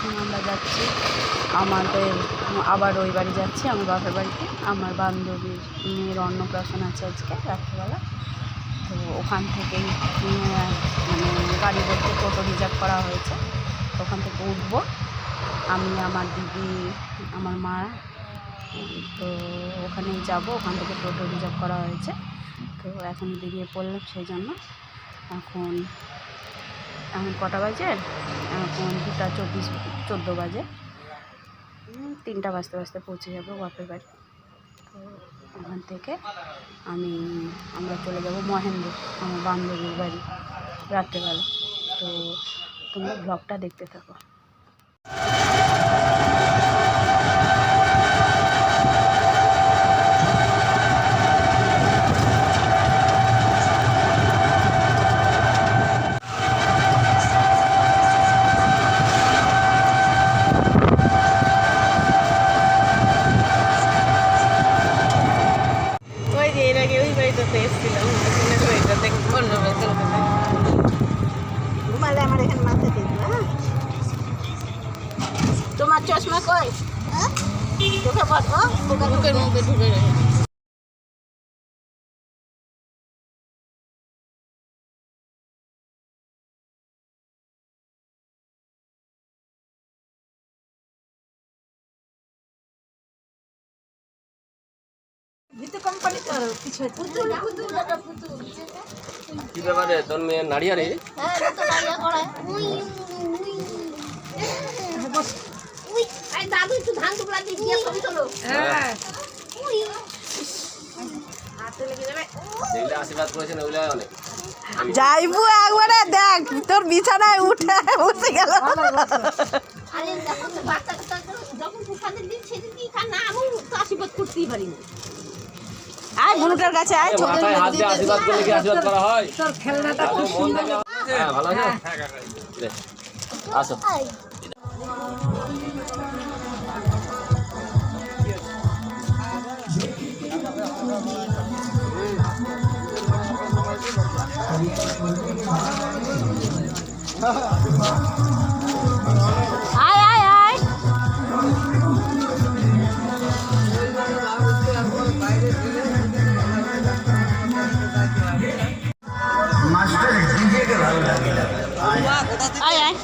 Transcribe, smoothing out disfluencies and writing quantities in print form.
এখন আমরা যাচ্ছি আমাদের আবার ওই বাড়ি যাচ্ছি, আমার বাপের বাড়িতে। আমার বান্ধবীর মেয়ের অন্নপ্রাশন আছে আজকে রাত্রিবেলা, তো ওখান থেকেই মানে গাড়ি বলতে টোটো রিজার্ভ করা হয়েছে, তো ওখান থেকে উঠবো আমি, আমার দিদি, আমার মা, তো ওখানেই যাবো। ওখান থেকে টোটো রিজার্ভ করা হয়েছে, তো এখন বেরিয়ে পড়লাম সেই জন্য। এখন কটা বাজে? এখন 2:14 বাজে, 3টা বাজতে বাজতে পৌঁছে যাবো বাপের বাড়ি। তো ওখান থেকে আমরা চলে যাব মহেন্দ্র, আমার বান্ধবীর বাড়ি রাত্রেবেলা। তো তোমরা ব্লগটা দেখতে থাকো। তোমার চশমা কই? চোখে পড়বো, বুকের মধ্যে ঢুকে রেখে। কি ব্যাপারে তোর মেয়ে নাড়িয়া রে? দাদু একটু ধান টুকরা দিয়ে গিয়ে ছবি তোলো। হ্যাঁ আশীর্বাদ করেছেন ওগুলো অনেক। যাইবু একবারে দেখ তোর বিছানায় উঠে বসে গেল। আরে যখন বাচ্চা যখন ফুটাতে দিন সেদিন কি না আমি তো আশীর্বাদ করতেই পারি না। আয় বুনুটার কাছে আয়, ছোট হাত দিয়ে আশীর্বাদ করলে কি আশীর্বাদ করা হয়? তোর খেলনাটা খুব সুন্দর। হ্যাঁ ভালো আছে। আসো আয় আয় আয়। মাস্টার ডিজেকে ভালো লাগে। আয় আয়।